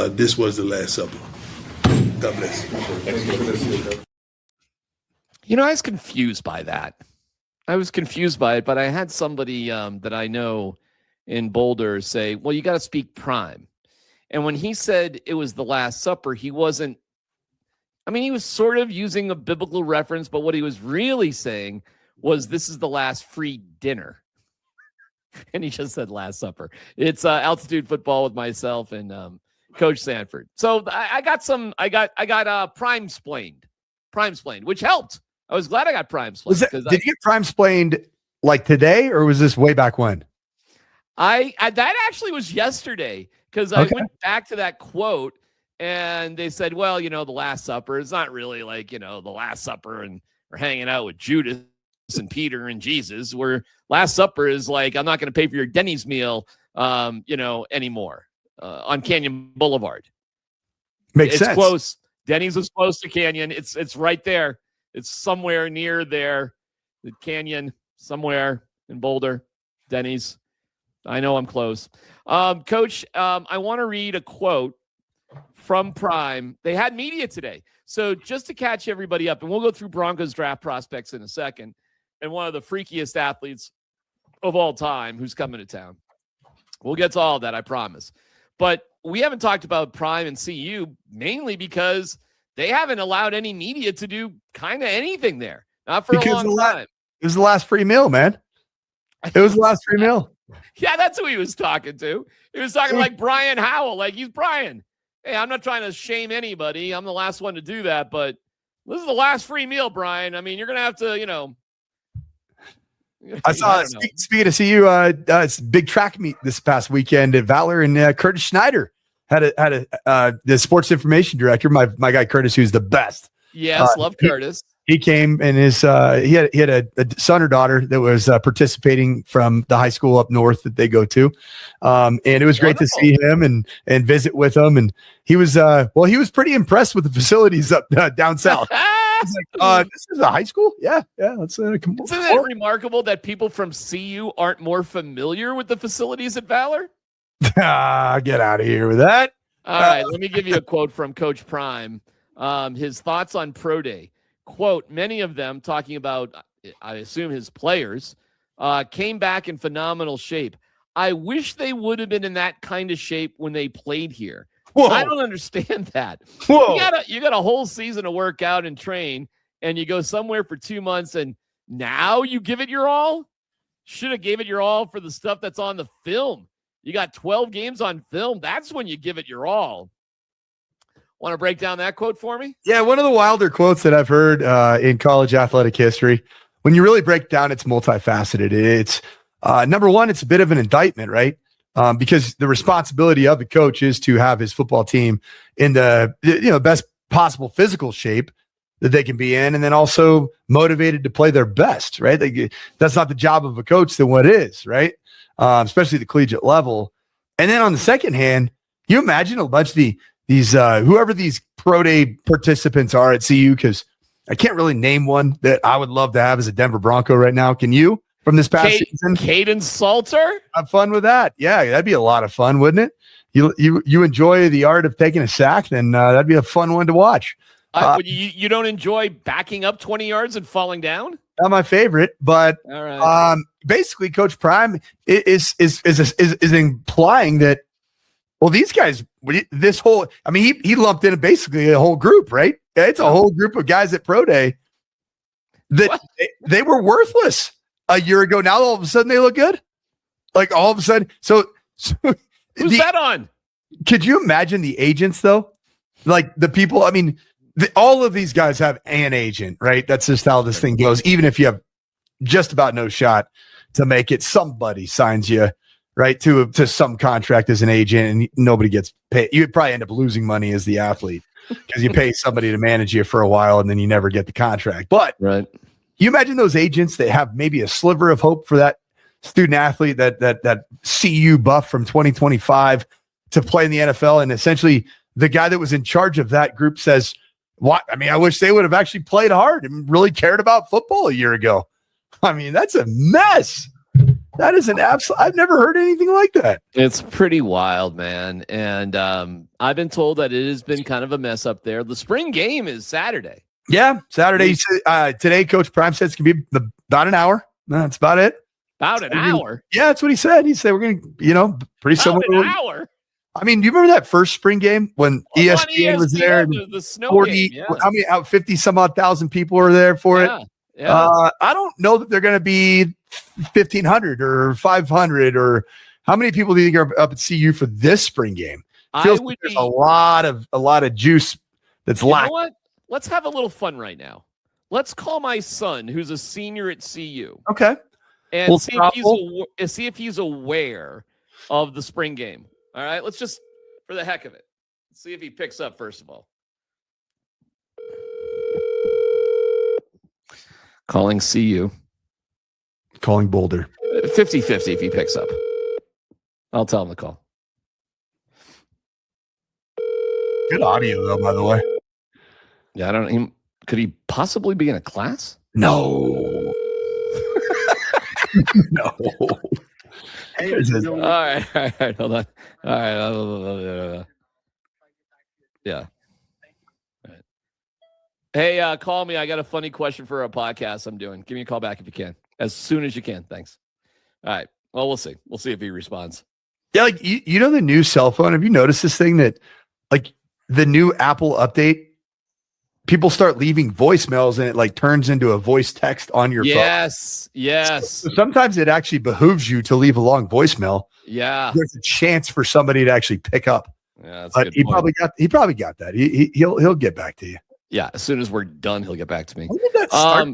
this was the Last Supper. God bless. I was confused by that. I was confused by it, but I had somebody that I know in Boulder say, well, you got to speak prime. And when he said it was the Last Supper, he wasn't, he was sort of using a biblical reference, but what he was really saying was this is the last free dinner. And he just said Last Supper. It's altitude football with myself and Coach Sanford. So I got prime splained, which helped. I was glad I got prime splained. Did you get prime splained like today, or was this way back when? I that actually was yesterday, because I went back to that quote and they said, well, the Last Supper is not really like, the Last Supper and we're hanging out with Judas and Peter and Jesus, where Last Supper is like, I'm not going to pay for your Denny's meal, anymore on Canyon Boulevard. Makes sense. It's close. Denny's is close to Canyon. It's right there. It's somewhere near there. The Canyon, somewhere in Boulder, Denny's. I know I'm close. Coach, I want to read a quote from Prime. They had media today. So just to catch everybody up, and we'll go through Broncos draft prospects in a second, and one of the freakiest athletes of all time who's coming to town. We'll get to all of that, I promise. But we haven't talked about Prime and CU mainly because they haven't allowed any media to do kind of anything there. Not for a long time. It was the last free meal, man. It was the last free meal. Yeah, that's who he was talking to. He was talking like Brian Howell, like he's Brian. Hey, I'm not trying to shame anybody. I'm the last one to do that, but this is the last free meal, Brian. You're going to have to, I saw, speaking of CU, it's big track meet this past weekend at Valor, and Curtis Schneider had the sports information director, my guy Curtis, who's the best. Yes, love Curtis. He came and he had a son or daughter that was participating from the high school up north that they go to, and it was great to see him and visit with him. And he was he was pretty impressed with the facilities up down south. He's like, this is a high school? Yeah. Let's come on. Isn't it remarkable that people from CU aren't more familiar with the facilities at Valor? Get out of here with that. All right, let me give you a quote from Coach Prime. His thoughts on Pro Day. Quote, many of them, talking about, I assume, his players, came back in phenomenal shape. I wish they would have been in that kind of shape when they played here. Whoa. I don't understand that. Whoa. You got a whole season to work out and train, and you go somewhere for 2 months, and now you give it your all? Should have gave it your all for the stuff that's on the film. You got 12 games on film. That's when you give it your all. Want to break down that quote for me? Yeah, one of the wilder quotes that I've heard in college athletic history. When you really break down, it's multifaceted. It's number one, it's a bit of an indictment, right? Because the responsibility of the coach is to have his football team in the best possible physical shape that they can be in, and then also motivated to play their best, right? That's not the job of a coach, then what is, right? Especially the collegiate level. And then on the second hand, you imagine a bunch of these whoever these pro day participants are at CU, because I can't really name one that I would love to have as a Denver Bronco right now. Can you, from this past season? Caden Salter? Have fun with that. Yeah, that'd be a lot of fun, wouldn't it? You enjoy the art of taking a sack, then that'd be a fun one to watch. You don't enjoy backing up 20 yards and falling down? Not my favorite, but all right. Basically, Coach Prime is implying that, well, these guys, this whole, he lumped in basically a whole group, right? It's a whole group of guys at Pro Day that they were worthless a year ago. Now all of a sudden they look good. Like all of a sudden. So who's that on? Could you imagine the agents though? Like the people, all of these guys have an agent, right? That's just how this thing goes. Even if you have just about no shot to make it, somebody signs you, right, to some contract as an agent, and nobody gets paid. You'd probably end up losing money as the athlete because you pay somebody to manage you for a while and then you never get the contract. But right, you imagine those agents that have maybe a sliver of hope for that student athlete, that CU buff from 2025 to play in the NFL, and essentially the guy that was in charge of that group says, "What? I wish they would have actually played hard and really cared about football a year ago." That's a mess. That is an absolute. I've never heard anything like that. It's pretty wild, man. And I've been told that it has been kind of a mess up there. The spring game is Saturday. Yeah, Saturday. Today, Coach Prime said it's gonna be about an hour. That's about it. About an hour. Yeah, that's what he said. He said we're gonna, pretty similar. About an hour. I mean, do you remember that first spring game when ESPN was there? The snow 40, game, how many out 50 some odd thousand people were there for it? Yeah. I don't know that they're going to be 1,500 or 500 or how many people do you think are up at CU for this spring game? Feels like there's a lot of juice that's lacking. You know what? Let's have a little fun right now. Let's call my son, who's a senior at CU. Okay. And see if he's aware of the spring game. All right. Let's just, for the heck of it, see if he picks up, first of all. Calling CU. Calling Boulder. 50-50 if he picks up. I'll tell him to call. Good audio, though, by the way. Yeah, I don't know. Could he possibly be in a class? No. No. Hey, all right. Hold on. All right. Yeah. All right. Hey, call me. I got a funny question for a podcast I'm doing. Give me a call back if you can. As soon as you can. Thanks. All right. Well, we'll see. We'll see if he responds. Yeah, like you know the new cell phone. Have you noticed this thing that, like, the new Apple update? People start leaving voicemails and it like turns into a voice text on your phone. Yes. So sometimes it actually behooves you to leave a long voicemail. Yeah. There's a chance for somebody to actually pick up. Yeah, that's but he probably got that. He'll get back to you. Yeah. As soon as we're done, he'll get back to me. When did that start?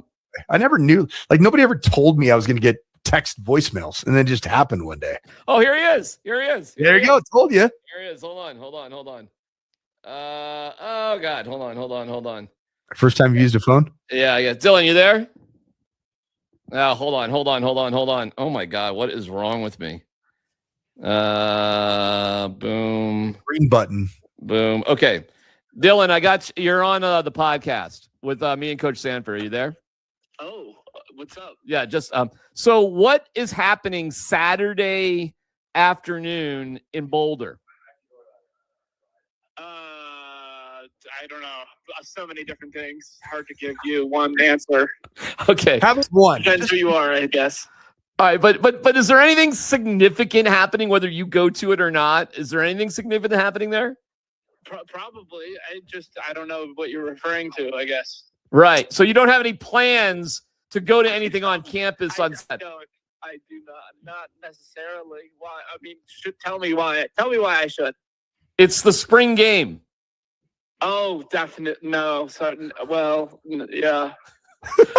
I never knew. Like, nobody ever told me I was going to get text voicemails, and then it just happened one day. Oh, here he is. There you go. Told you. Here he is. Hold on. Oh God, hold on. First time you used a phone? Yeah. Dylan, you there? Hold on. Oh my God, what is wrong with me? Boom. Green button. Boom. Okay. Dylan, I got you're on the podcast with me and Coach Sanford. Are you there? Oh, what's up? Yeah, just so what is happening Saturday afternoon in Boulder? I don't know. So many different things. Hard to give you one answer. Okay. Have one. Depends who you are, I guess. All right, but is there anything significant happening, whether you go to it or not? Is there anything significant happening there? Probably. I don't know what you're referring to, I guess. Right. So you don't have any plans to go to anything on campus on Saturday? No, I do not necessarily. Why? I mean, tell me why. Tell me why I should. It's the spring game. Oh, definitely. No. Well, yeah.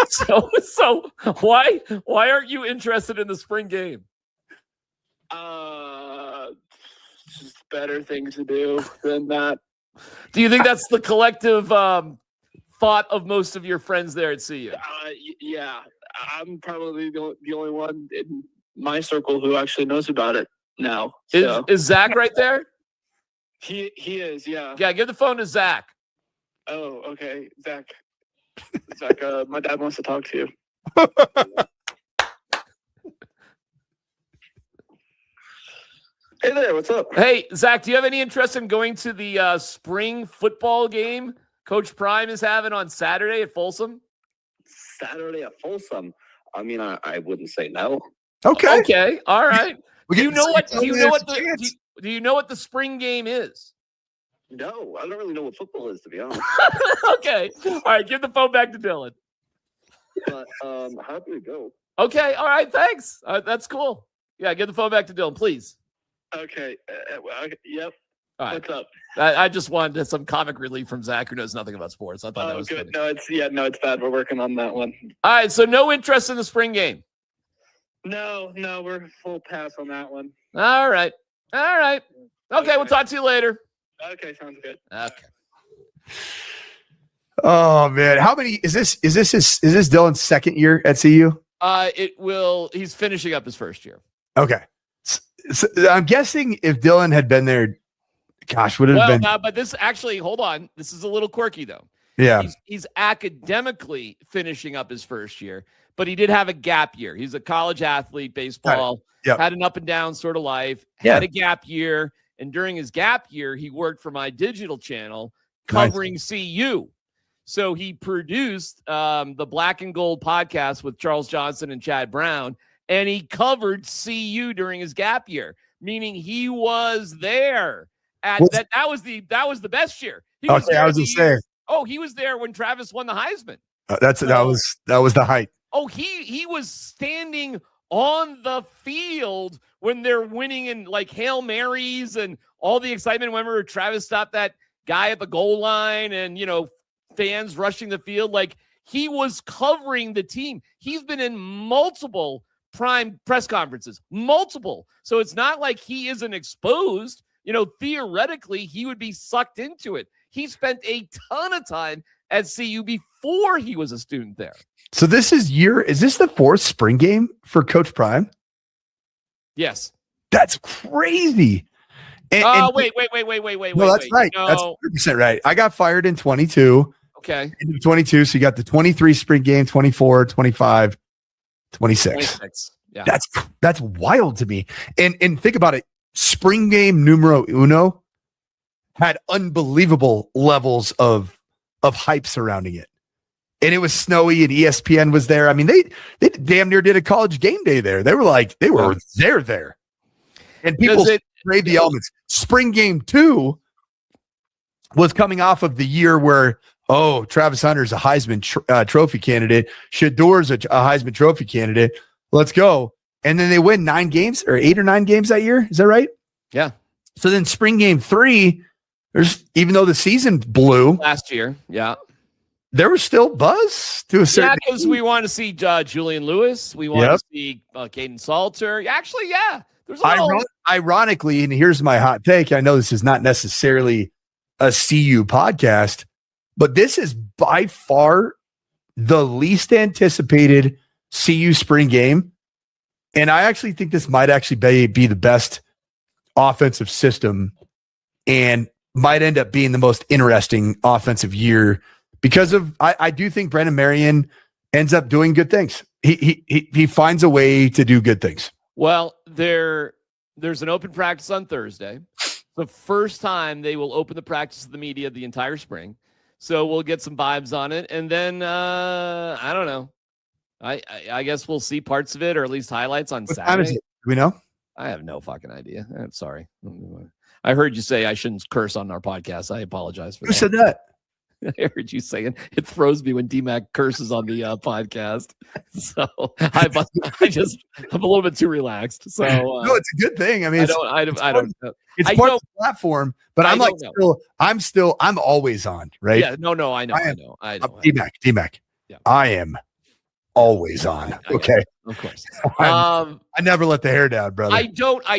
So why aren't you interested in the spring game? Just better things to do than that. Do you think that's the collective thought of most of your friends there at CU? Yeah. I'm probably the only one in my circle who actually knows about it now. So. Is Zach right there? He is, yeah. Yeah, give the phone to Zach. Oh, okay. Zach, my dad wants to talk to you. Hey there, what's up? Hey, Zach, do you have any interest in going to the spring football game Coach Prime is having on Saturday at Folsom? Saturday at Folsom? I mean, I wouldn't say no. Okay. All right. Do you know what the spring game is? No, I don't really know what football is, to be honest. Okay. All right. Give the phone back to Dylan. But happy to go. Okay. All right. Thanks. That's cool. Yeah. Give the phone back to Dylan, please. Okay. Yep. All right. What's up? I just wanted some comic relief from Zach, who knows nothing about sports. I thought that was good. Funny. No, it's bad. We're working on that one. All right. So no interest in the spring game. No, we're full pass on that one. All right. Okay. We'll talk to you later. Okay, sounds good. Okay. Oh man, how many is this Dylan's second year at CU? He's finishing up his first year. Okay. So I'm guessing if Dylan had been there, gosh, would it have been? But this actually, hold on. This is a little quirky though. Yeah. He's academically finishing up his first year, but he did have a gap year. He's a college athlete, baseball, Yep. had an up and down sort of life, Yeah. had a gap year. And during his gap year, he worked for my digital channel covering CU. So he produced the Black and Gold podcast with Charles Johnson and Chad Brown, and he covered CU during his gap year, meaning he was there. That was the best year. He was there I was just saying. Oh, he was there when Travis won the Heisman. That was the height. Oh, he was standing on the field when they're winning in like Hail Marys and all the excitement. Remember Travis stopped that guy at the goal line and, fans rushing the field. Like, he was covering the team. He's been in multiple prime press conferences, multiple. So it's not like he isn't exposed. Theoretically, he would be sucked into it. He spent a ton of time at CU before he was a student there. So is this the 4th spring game for Coach Prime? Yes. That's crazy. Wait. No, that's right. No. That's 100% right. I got fired in 22. Okay. Into 22. So you got the 23 spring game, 24, 25, 26. Yeah. That's wild to me. And think about it. Spring game numero uno had unbelievable levels of hype surrounding it. And it was snowy and ESPN was there. I mean, they damn near did a college game day there. They were there. And people sprayed the elements. Spring game 2 was coming off of the year where, Travis Hunter's a Heisman Trophy candidate. Shador's a Heisman Trophy candidate. Let's go. And then they win 9 games or 8 or 9 games that year. Is that right? Yeah. So then spring game 3, even though the season blew last year. Yeah. There was still buzz to a certain because we want to see Julian Lewis. We want to see Caden Salter. Actually, yeah. There's ironically, and here's my hot take. I know this is not necessarily a CU podcast, but this is by far the least anticipated CU spring game. And I actually think this might actually be the best offensive system and might end up being the most interesting offensive year because I do think Brendan Marion ends up doing good things. He finds a way to do good things. Well, there's an open practice on Thursday. The first time they will open the practice to the media the entire spring. So we'll get some vibes on it. And then, I don't know. I guess we'll see parts of it or at least highlights on Saturday. Time is it? Do we know? I have no fucking idea. I'm sorry. I heard you say I shouldn't curse on our podcast. I apologize for that. Who said that? I heard you saying it throws me when DMac curses on the podcast. So I'm a little bit too relaxed. So no, it's a good thing. I mean, I don't know. It's part of the platform, but I'm always on, right? Yeah, no, I know. DMac. Yeah. I am always on. Okay. Of course. I never let the hair down, brother. I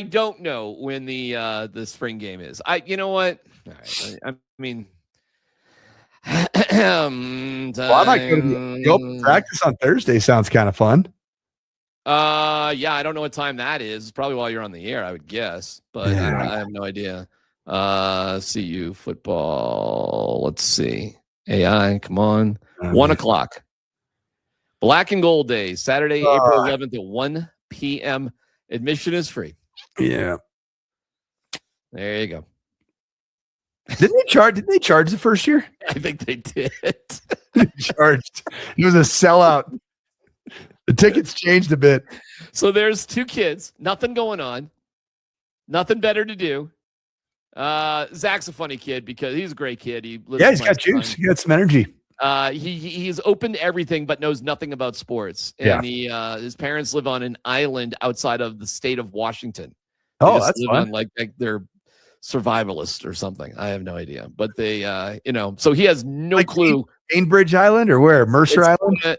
don't know when the spring game is. You know what? All right. I mean, well, I might go to practice on Thursday. Sounds kind of fun. Yeah, I don't know what time that is. It's probably while you're on the air, I would guess, but I have no idea. CU football. Let's see. AI, come on. 1 o'clock. Black and Gold Day, Saturday, April 11th at 1 p.m. Admission is free. Yeah. There you go. Didn't they charge the first year? I think they did. They charged. It was a sellout. The tickets changed a bit. So there's 2 kids, nothing going on, nothing better to do. Zach's a funny kid because he's a great kid. He's got juice. He got some energy. He's open to everything but knows nothing about sports. And his parents live on an island outside of the state of Washington. Oh, that's fun. Like they're survivalists or something. I have no idea. But they so he has no clue. Bainbridge Island or where? Mercer Island?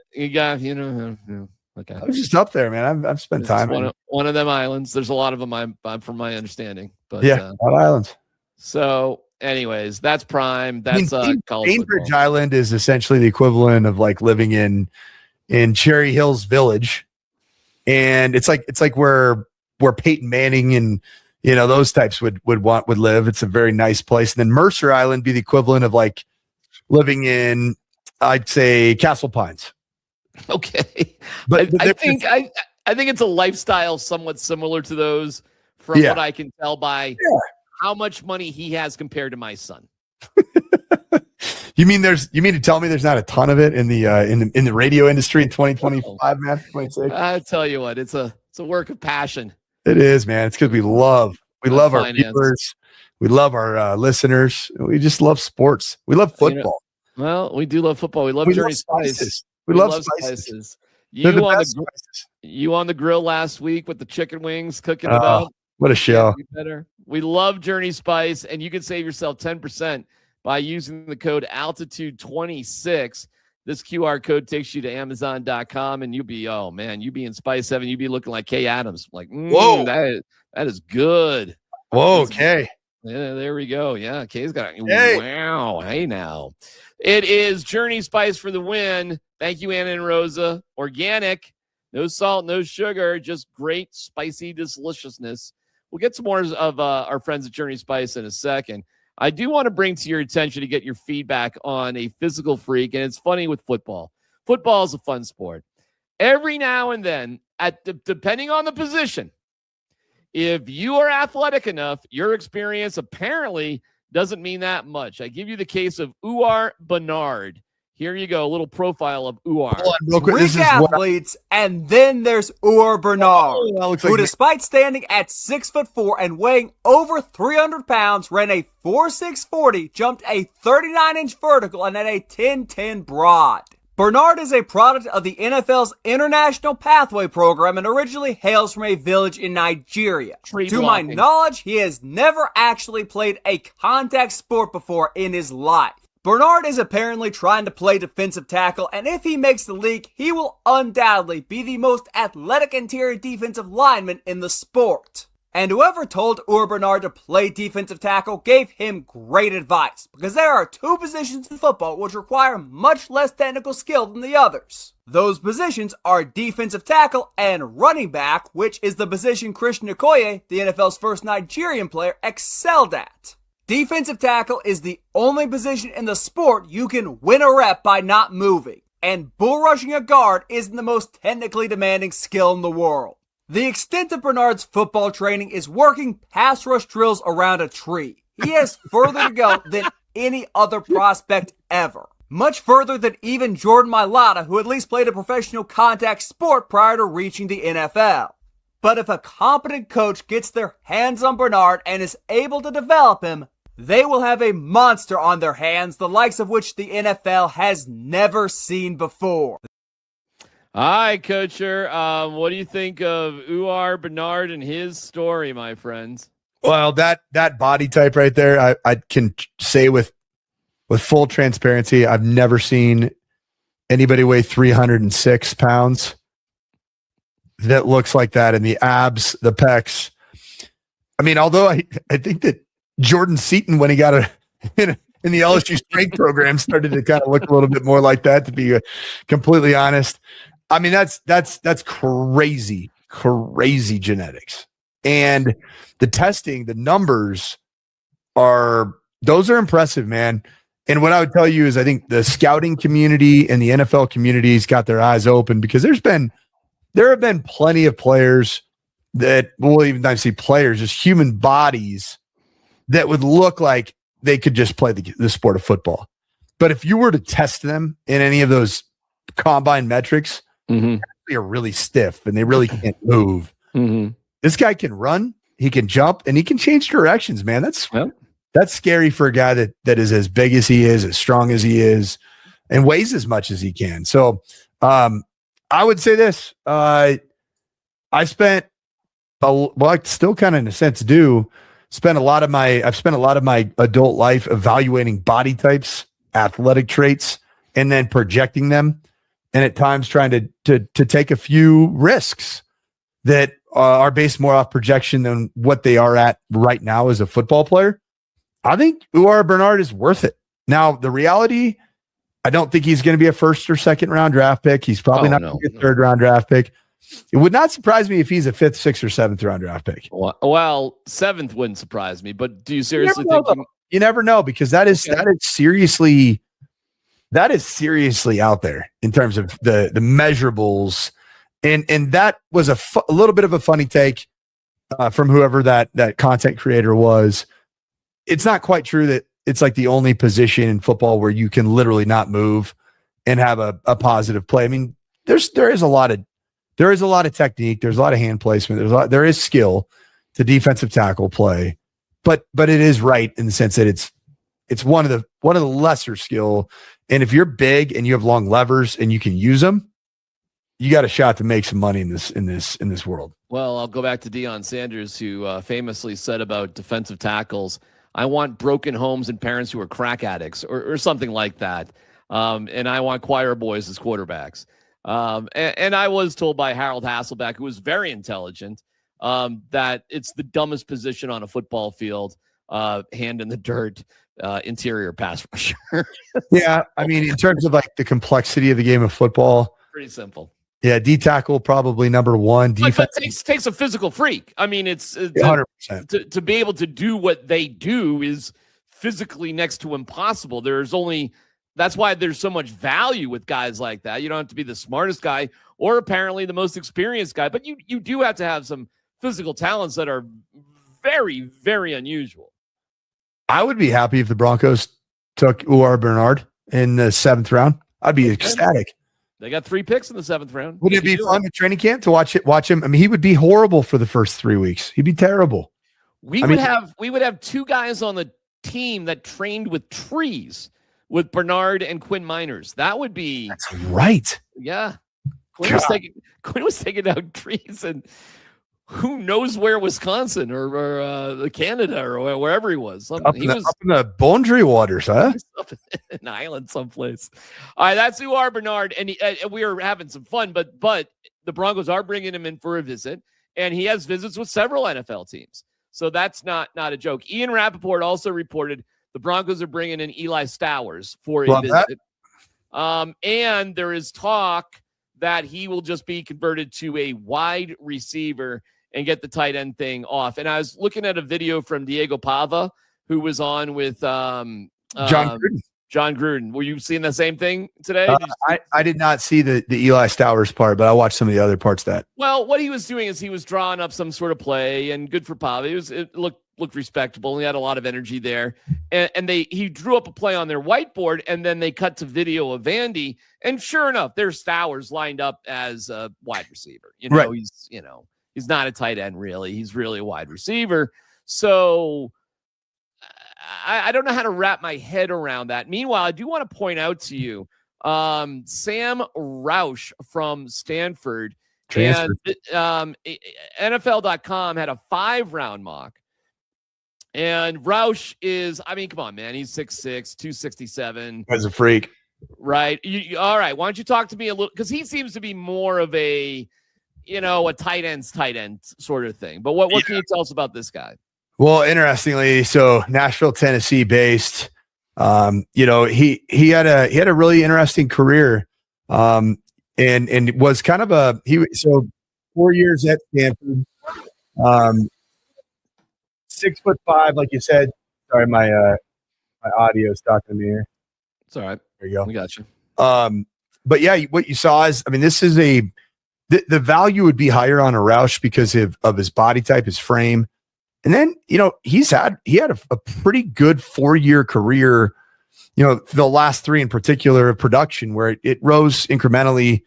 Okay. I was just up there, man. I've spent time. One of them islands. There's a lot of them, from my understanding. But a lot of islands. So anyways, that's prime. That's college Bainbridge Island is essentially the equivalent of like living in Cherry Hills Village. And it's like where Peyton Manning and those types would live. It's a very nice place. And then Mercer Island be the equivalent of like living in, I'd say, Castle Pines. Okay. But I think it's a lifestyle somewhat similar to those from what I can tell by how much money he has compared to my son. You mean to tell me there's not a ton of it in the radio industry in 2025, man? 26. I tell you what, it's a work of passion. It is, man. It's because we love our finance. viewers, we love our listeners, we just love sports. We love football. Well, we do love football. We love Journey Spice. We love spices. You on the grill last week with the chicken wings cooking it up. What a show! Better. We love Journey Spice, and you can save yourself 10% by using the code Altitude26. This QR code takes you to Amazon.com, and you'll be in Spice Heaven. You'll be looking like Kay Adams. Like, whoa, that is good. Whoa, Kay. Yeah, there we go. Yeah, Kay's got wow. Hey, now. It is Journey Spice for the win. Thank you, Anna and Rosa. Organic, no salt, no sugar, just great, spicy deliciousness. We'll get some more of our friends at Journey Spice in a second. I do want to bring to your attention to get your feedback on a physical freak, and it's funny with football. Football is a fun sport. Every now and then, depending on the position, if you are athletic enough, your experience apparently doesn't mean that much. I give you the case of Uar Bernard. Here you go, a little profile of Uar. Freak athletes, and then there's Uar Bernard, who despite standing at 6'4" and weighing over 300 pounds, ran a 4.6 40, jumped a 39-inch vertical, and had a 10.10 broad. Bernard is a product of the NFL's International Pathway Program and originally hails from a village in Nigeria. To my knowledge, he has never actually played a contact sport before in his life. Bernard is apparently trying to play defensive tackle, and if he makes the league, he will undoubtedly be the most athletic interior defensive lineman in the sport. And whoever told Uar Bernard to play defensive tackle gave him great advice, because there are two positions in football which require much less technical skill than the others. Those positions are defensive tackle and running back, which is the position Christian Okoye, the NFL's first Nigerian player, excelled at. Defensive tackle is the only position in the sport you can win a rep by not moving, and bull rushing a guard isn't the most technically demanding skill in the world. The extent of Bernard's football training is working pass rush drills around a tree. He has further to go than any other prospect ever. Much further than even Jordan Mailata, who at least played a professional contact sport prior to reaching the NFL. But if a competent coach gets their hands on Bernard and is able to develop him, they will have a monster on their hands, the likes of which the NFL has never seen before. Hi, Coacher. What do you think of Uar Bernard and his story, my friends? Well, that body type right there, I can say with full transparency, I've never seen anybody weigh 306 pounds that looks like that in the abs, the pecs. I mean, although I think that Jordan Seaton, when he got in the LSU strength program, started to kind of look a little bit more like that, to be completely honest. I mean, that's crazy genetics. And the testing, the numbers those are impressive, man. And what I would tell you is I think the scouting community and the NFL community's got their eyes open, because there have been plenty of players that, well, even not see players, just human bodies that would look like they could just play the sport of football. But if you were to test them in any of those combine metrics, they are really stiff and they really can't move. This guy can run, he can jump, and he can change directions, man. That's scary for a guy that is as big as he is, as strong as he is, and weighs as much as he can. So I would say this. I spent I still kind of in a sense I've spent a lot of my adult life evaluating body types, athletic traits, and then projecting them, and at times trying to take a few risks that are based more off projection than what they are at right now as a football player. I think Uar Bernard is worth it. Now, the reality, I don't think he's going to be a first or second round draft pick. He's probably not going to be a third round draft pick. It would not surprise me if he's a fifth, sixth, or seventh round draft pick. Well, seventh wouldn't surprise me, but do you seriously think you never know, because that is that is seriously out there in terms of the measurables. And that was a little bit of a funny take from whoever that content creator was. It's not quite true that it's like the only position in football where you can literally not move and have a positive play. I mean, there is a lot of technique. There's a lot of hand placement. There is skill to defensive tackle play, but it is right in the sense that it's one of the lesser skill. And if you're big and you have long levers and you can use them, you got a shot to make some money in this world. Well, I'll go back to Deion Sanders, who famously said about defensive tackles, "I want broken homes and parents who are crack addicts," or something like that. And I want choir boys as quarterbacks. And I was told by Harold Hasselbeck, who was very intelligent, that it's the dumbest position on a football field, hand in the dirt, interior pass rusher. Yeah, I mean, in terms of like the complexity of the game of football, pretty simple. Yeah, D tackle probably number one. Defense takes a physical freak. I mean, it's 100%. To be able to do what they do is physically next to impossible. That's why there's so much value with guys like that. You don't have to be the smartest guy or apparently the most experienced guy, but you do have to have some physical talents that are very, very unusual. I would be happy if the Broncos took Uar Bernard in the 7th round. I'd be ecstatic. They got 3 picks in the 7th round. Wouldn't it be fun at training camp to watch him? I mean, he would be horrible for the first 3 weeks. He'd be terrible. We would have 2 guys on the team that trained with trees, with Bernard and Quinn Miners. That would be. That's right. Yeah. Quinn was taking down trees, and who knows where Wisconsin or Canada or wherever he was. Up in the Boundary Waters, huh? Up in an island someplace. All right, that's Uar Bernard, and we are having some fun, but the Broncos are bringing him in for a visit, and he has visits with several NFL teams. So that's not a joke. Ian Rappaport also reported the Broncos are bringing in Eli Stowers for a visit. And there is talk that he will just be converted to a wide receiver and get the tight end thing off. And I was looking at a video from Diego Pava, who was on with John Gruden. John Gruden. Were you seeing the same thing today? I did not see the Eli Stowers part, but I watched some of the other parts of that. Well, what he was doing is he was drawing up some sort of play, and good for Pava. It looked respectable. He had a lot of energy there. And he drew up a play on their whiteboard, and then they cut to video of Vandy. And sure enough, there's Stowers lined up as a wide receiver. Right. He's not a tight end, really. He's really a wide receiver. So I don't know how to wrap my head around that. Meanwhile, I do want to point out to you, Sam Roush from Stanford. Transfer. And NFL.com had a 5-round mock. And Roush is, I mean, come on, man. He's 6'6", 267. As a freak. Right. All right. Why don't you talk to me a little? Because he seems to be more of a tight end sort of thing. But what can you tell us about this guy? Well, interestingly, so Nashville, Tennessee based, he had a really interesting career. And was kind of so 4 years at Stanford, 6'5", like you said. Sorry, my audio is talking to me here. It's all right. There you go. We got you. But yeah, what you saw is, I mean, this is the value would be higher on a Roush because of his body type, his frame. And then, he had a pretty good 4-year career, the last 3 in particular of production, where it rose incrementally,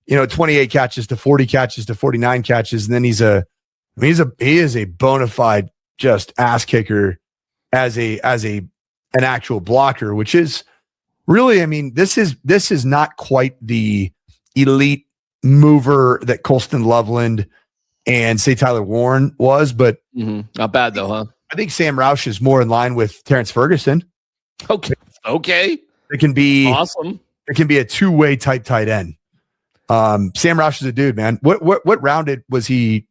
28 catches to 40 catches to 49 catches. And then he is a bona fide just ass kicker as an actual blocker, which is really, I mean, this is not quite the elite mover that Colston Loveland and say Tyler Warren was, but not bad though, huh? I think Sam Roush is more in line with Terrence Ferguson. Okay. It can be awesome. It can be a 2-way type tight end. Sam Roush is a dude, man. What round was he?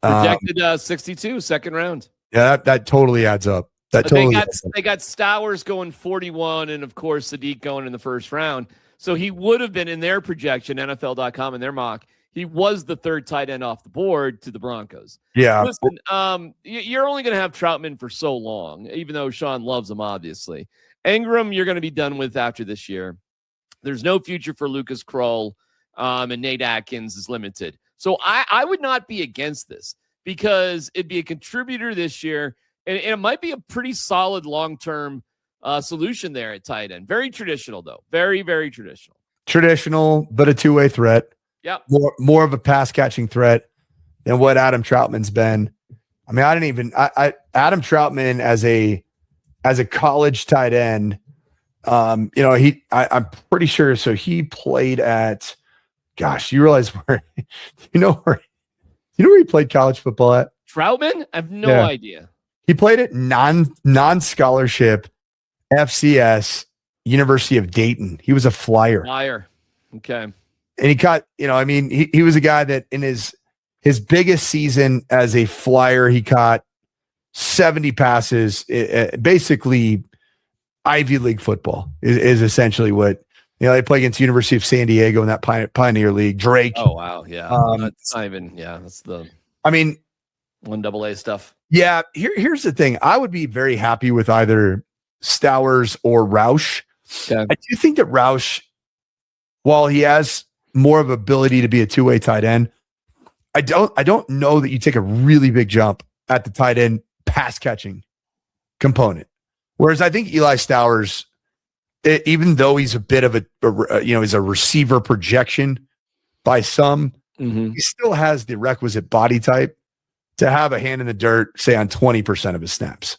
Projected 62, 2nd round. Yeah, that totally adds up. They got Stowers going 41, and of course Sadiq going in the 1st round. So he would have been in their projection, NFL.com in their mock. He was the 3rd tight end off the board to the Broncos. Yeah. Listen, you're only going to have Troutman for so long, even though Sean loves him, obviously. Ingram, you're going to be done with after this year. There's no future for Lucas Kroll, and Nate Atkins is limited. So I would not be against this because it'd be a contributor this year, and it might be a pretty solid long-term solution there at tight end. Very traditional, though. Very, very traditional. Traditional, but a two-way threat. Yep. More of a pass-catching threat than what Adam Troutman's been. I mean, Adam Troutman as a college tight end, I'm pretty sure. So he played at, gosh, you realize where where he played college football at? Troutman? I have no idea. He played at non-scholarship FCS University of Dayton. He was a flyer. Okay. And he caught, he was a guy that in his biggest season as a flyer, he caught 70 passes. Basically, Ivy League football is essentially what, they play against University of San Diego in that Pioneer League. Drake. Oh, wow. Yeah. That's not even, that's the 1AA stuff. Yeah. Here's the thing. I would be very happy with either Stowers or Roush. Okay. I do think that Roush, while he has more of ability to be a two-way tight end, I don't know that you take a really big jump at the tight end pass catching component. Whereas I think Eli Stowers, even though he's a bit of he's a receiver projection by some, he still has the requisite body type to have a hand in the dirt, say on 20% of his snaps.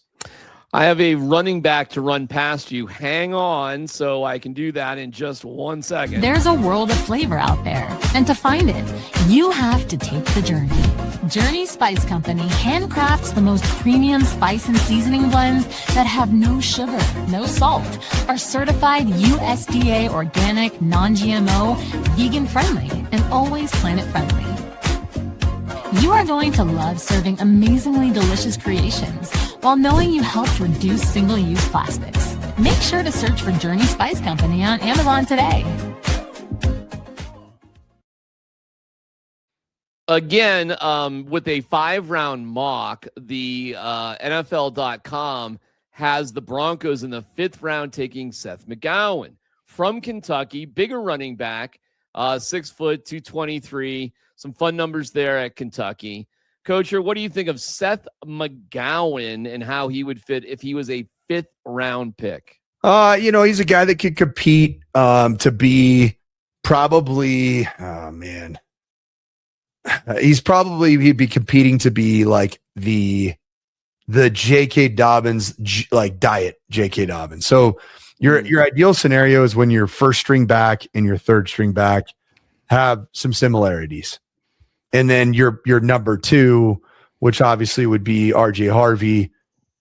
I have a running back to run past you. Hang on so I can do that in just 1 second. There's a world of flavor out there, and to find it, you have to take the journey. Journey Spice Company handcrafts the most premium spice and seasoning blends that have no sugar, no salt, are certified USDA organic, non-GMO, vegan-friendly, and always planet-friendly. You are going to love serving amazingly delicious creations while knowing you helped reduce single-use plastics. Make sure to search for Journey Spice Company on Amazon today. Again, with a 5-round mock, the NFL.com has the Broncos in the 5th round taking Seth McGowan from Kentucky, bigger running back, 6 foot, 223. Some fun numbers there at Kentucky. Coacher, what do you think of Seth McGowan and how he would fit if he was a 5th round pick? He's a guy that could compete to be probably, he'd be competing to be like the J.K. Dobbins, diet J.K. Dobbins. So your ideal scenario is when your first string back and your third string back have some similarities. And then your number 2, which obviously would be RJ Harvey,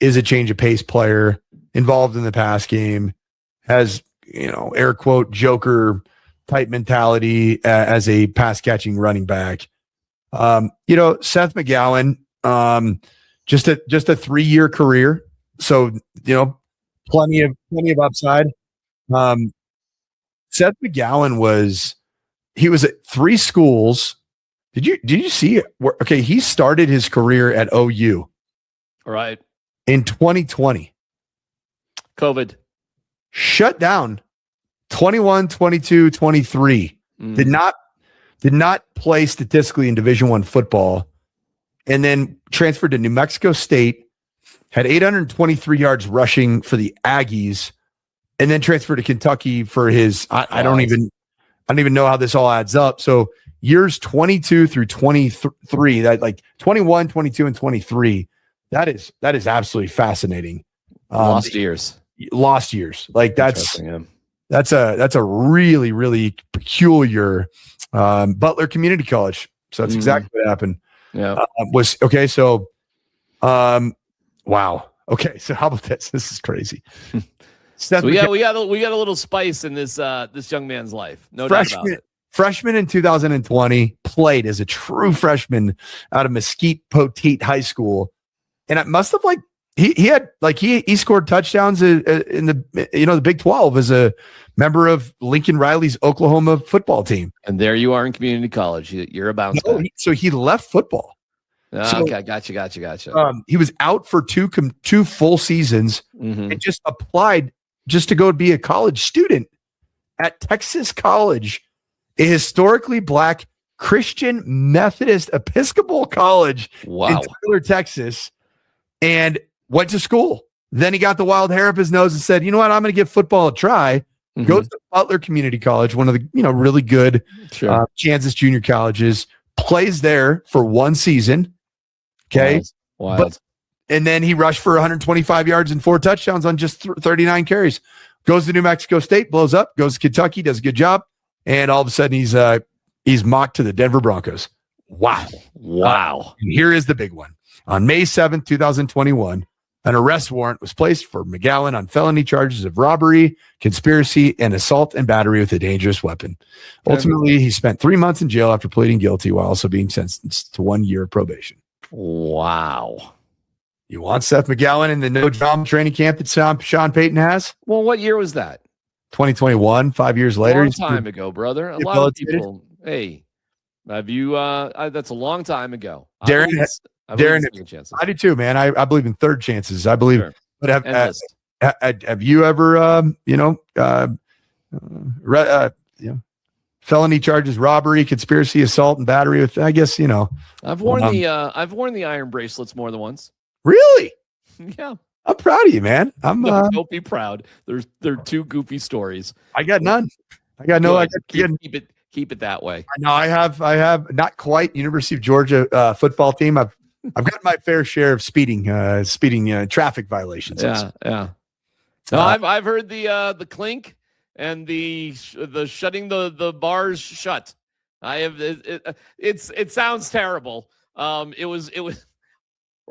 is a change of pace player involved in the pass game, has, air quote, Joker type mentality as a pass catching running back. Seth McGowan, just a 3-year career. So, plenty of upside. Seth McGowan he was at 3 schools. Did you see it? Okay, he started his career at OU. All right. In 2020. COVID. Shut down 21, 22, 23. Did not play statistically in Division I football, and then transferred to New Mexico State, had 823 yards rushing for the Aggies, and then transferred to Kentucky for his I don't even know how this all adds up. So years 22 through 23, that like 21, 22, and 23, that is absolutely fascinating. Lost years. Like that's a really, really peculiar Butler Community College. So that's exactly what happened. Yeah. Wow. Okay. So how about this? This is crazy. So we got a little spice in this young man's life. No doubt about it. Freshman in 2020, played as a true freshman out of Mesquite Poteet High School, and it must have he scored touchdowns in the Big 12 as a member of Lincoln Riley's Oklahoma football team. And there you are in community college. You're a bounce back. So he left football. Okay, gotcha. He was out for two full seasons and just applied just to go be a college student at Texas College, a historically black Christian Methodist Episcopal college in Tyler, Texas, and went to school. Then he got the wild hair up his nose and said, you know what, I'm going to give football a try. Goes to Butler Community College, one of the really good Kansas junior colleges, plays there for one season. Okay. Wild. And then he rushed for 125 yards and 4 touchdowns on just 39 carries. Goes to New Mexico State, blows up, goes to Kentucky, does a good job. And all of a sudden he's mocked to the Denver Broncos. Wow. And here is the big one. On May 7th, 2021, an arrest warrant was placed for McGowan on felony charges of robbery, conspiracy, and assault and battery with a dangerous weapon. Ultimately, he spent 3 months in jail after pleading guilty while also being sentenced to 1 year of probation. Wow. You want Seth McGowan in the no drama training camp that Sean Payton has? Well, what year was that? 2021, 5 years later. Long time ago, brother. A lot of people. Hey, have you? That's a long time ago. Darren, I do too, man. I believe in third chances. I believe. Sure. But have you ever, felony charges, robbery, conspiracy, assault, and battery with? I guess I've worn the iron bracelets more than once. Really? Yeah. I'm proud of you, man. Don't be proud. They're 2 goofy stories. I got none. I got no. Keep it that way. No, I have not quite University of Georgia football team. I've got my fair share of speeding traffic violations. Yeah. No, I've heard the clink and the shutting the bars shut. I have it sounds terrible. It was.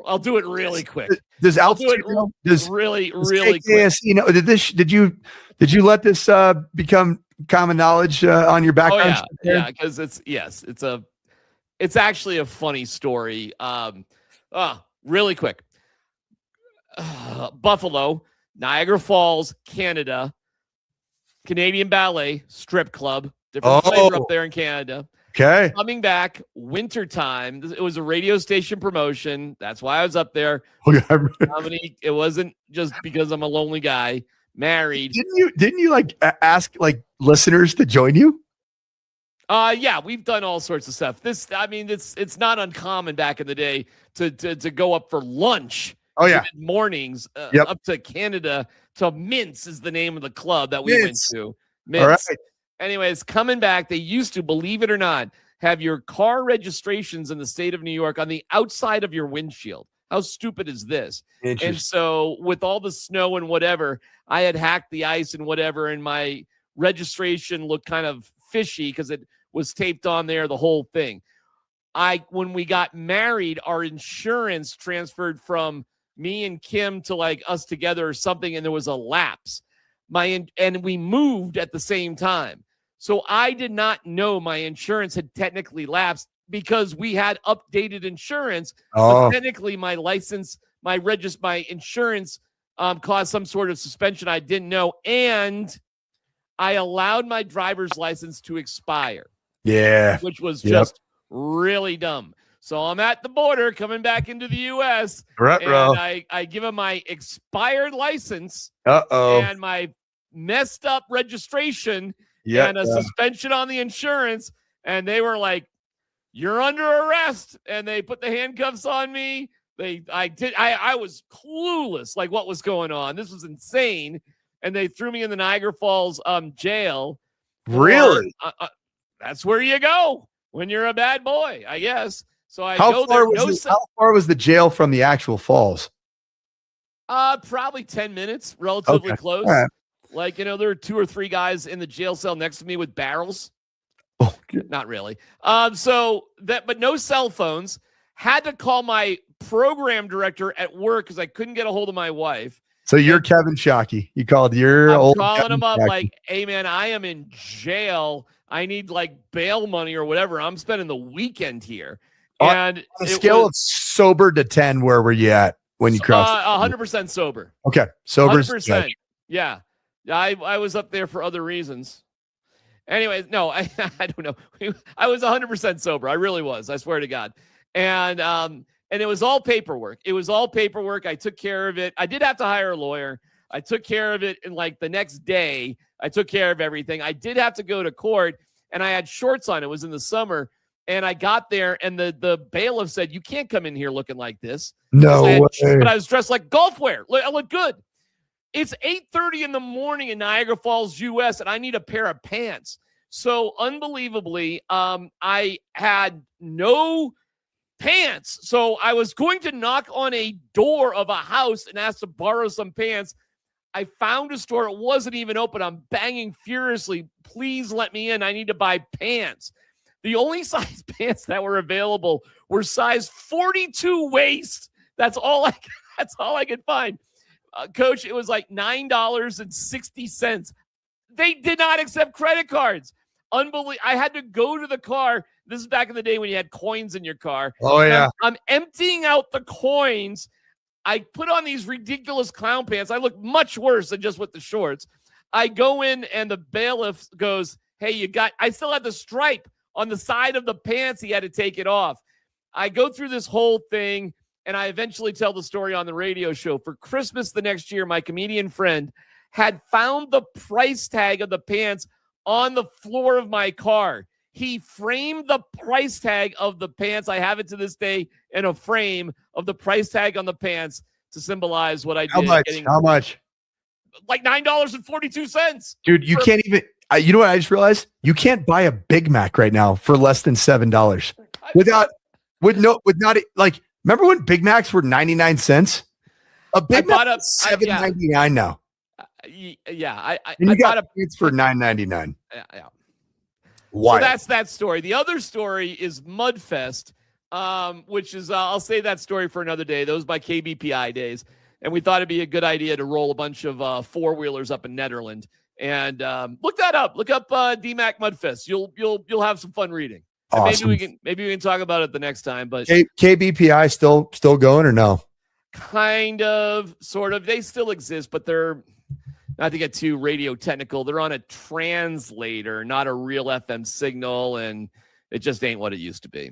I'll do it really quick. Does altitude? Does really quick? Did you let this become common knowledge on your background? Oh, yeah, because it's actually a funny story. Really quick. Buffalo, Niagara Falls, Canada, Canadian Ballet Strip Club, different flavor up there in Canada. Okay. Coming back, wintertime. It was a radio station promotion. That's why I was up there. It wasn't just because I'm a lonely guy, married. Didn't you ask listeners to join you? Yeah, we've done all sorts of stuff. It's not uncommon back in the day to go up for lunch. Oh yeah, mornings up to Canada. To Mints is the name of the club that we went to. Mints. All right. Anyways, coming back, they used to, believe it or not, have your car registrations in the state of New York on the outside of your windshield. How stupid is this? And so with all the snow and whatever, I had hacked the ice and whatever, and my registration looked kind of fishy because it was taped on there, the whole thing. When we got married, our insurance transferred from me and Kim to us together or something, and there was a lapse. And we moved at the same time. So I did not know my insurance had technically lapsed because we had updated insurance. But technically my license, my insurance caused some sort of suspension I didn't know. And I allowed my driver's license to expire. Yeah. Which was just really dumb. So I'm at the border coming back into the U.S. And I give him my expired license and my messed up registration and a suspension on the insurance. And they were like, "You're under arrest." And they put the handcuffs on me. I was clueless, what was going on. This was insane. And they threw me in the Niagara Falls jail. Really? That's where you go when you're a bad boy, I guess. So how far was the jail from the actual falls? Probably 10 minutes, relatively close. Right. There are 2 or 3 guys in the jail cell next to me with barrels. Oh, not really. But no cell phones. Had to call my program director at work because I couldn't get a hold of my wife. So you're Kevin Shockey. You called your old. Calling Kevin him up Shockey. "Hey man, I am in jail. I need bail money or whatever. I'm spending the weekend here." And on a scale of sober to 10, where were you at when you crossed? 100% sober. Okay, sober. 100%. Yeah, I was up there for other reasons. Anyways, no, I don't know. I was 100% sober. I really was. I swear to God. And it was all paperwork. I took care of it. I did have to hire a lawyer. I took care of it in like the next day. I took care of everything. I did have to go to court, and I had shorts on. It was in the summer. And I got there, and the bailiff said, "You can't come in here looking like this." No way. But I was dressed like golf wear. I look good. It's 8:30 in the morning in Niagara Falls, U.S., and I need a pair of pants. So unbelievably, I had no pants. So I was going to knock on a door of a house and ask to borrow some pants. I found a store. It wasn't even open. I'm banging furiously. Please let me in. I need to buy pants. The only size pants that were available were size 42 waist. That's all I could find. Coach, it was like $9.60. They did not accept credit cards. Unbelievable. I had to go to the car. This is back in the day when you had coins in your car. Oh, yeah. I'm emptying out the coins. I put on these ridiculous clown pants. I look much worse than just with the shorts. I go in, and the bailiff goes, "Hey, I still had the stripe on the side of the pants." He had to take it off. I go through this whole thing, and I eventually tell the story on the radio show. For Christmas the next year, my comedian friend had found the price tag of the pants on the floor of my car. He framed the price tag of the pants. I have it to this day in a frame of the price tag on the pants to symbolize what I did. How much? Like $9.42. Dude, you can't even, you know what I just realized? You can't buy a Big Mac right now for less than $7 remember when Big Macs were 99 cents? A Big Mac is $7.99 now. Yeah. I got pizza for $9.99. Yeah. Why? So that's that story. The other story is Mudfest, which is, I'll save that story for another day. Those my KBPI days. And we thought it'd be a good idea to roll a bunch of four-wheelers up in Netherlands. And look that up. Look up DMac Mudfest. You'll have some fun reading. Awesome. Maybe we can talk about it the next time. But KBPI still going or no? Kind of, sort of. They still exist, but they're, not to get too radio technical, they're on a translator, not a real FM signal, and it just ain't what it used to be.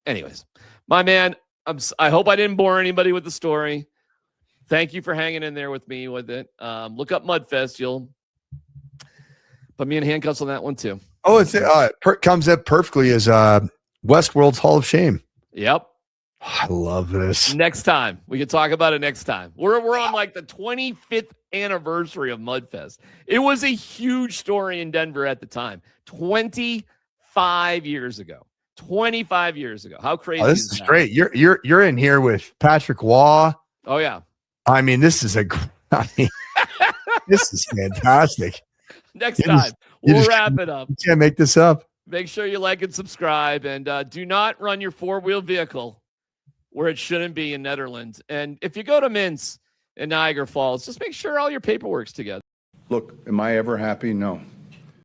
Anyways, my man, I hope I didn't bore anybody with the story. Thank you for hanging in there with me with it. Look up Mudfest. You'll put me in handcuffs on that one too. Oh, it's comes up perfectly as Westworld's Hall of Shame. Yep. I love this. Next time. We can talk about it next time. We're on like the 25th anniversary of Mudfest. It was a huge story in Denver at the time. 25 years ago. 25 years ago. How crazy this is great. You're in here with Patrick Waugh. Oh, yeah. I mean, this is this is fantastic. Next time, we'll wrap it up. You can't make this up. Make sure you like and subscribe, and do not run your four-wheel vehicle where it shouldn't be in Netherlands. And if you go to Minsk in Niagara Falls, just make sure all your paperwork's together. Look, am I ever happy? No.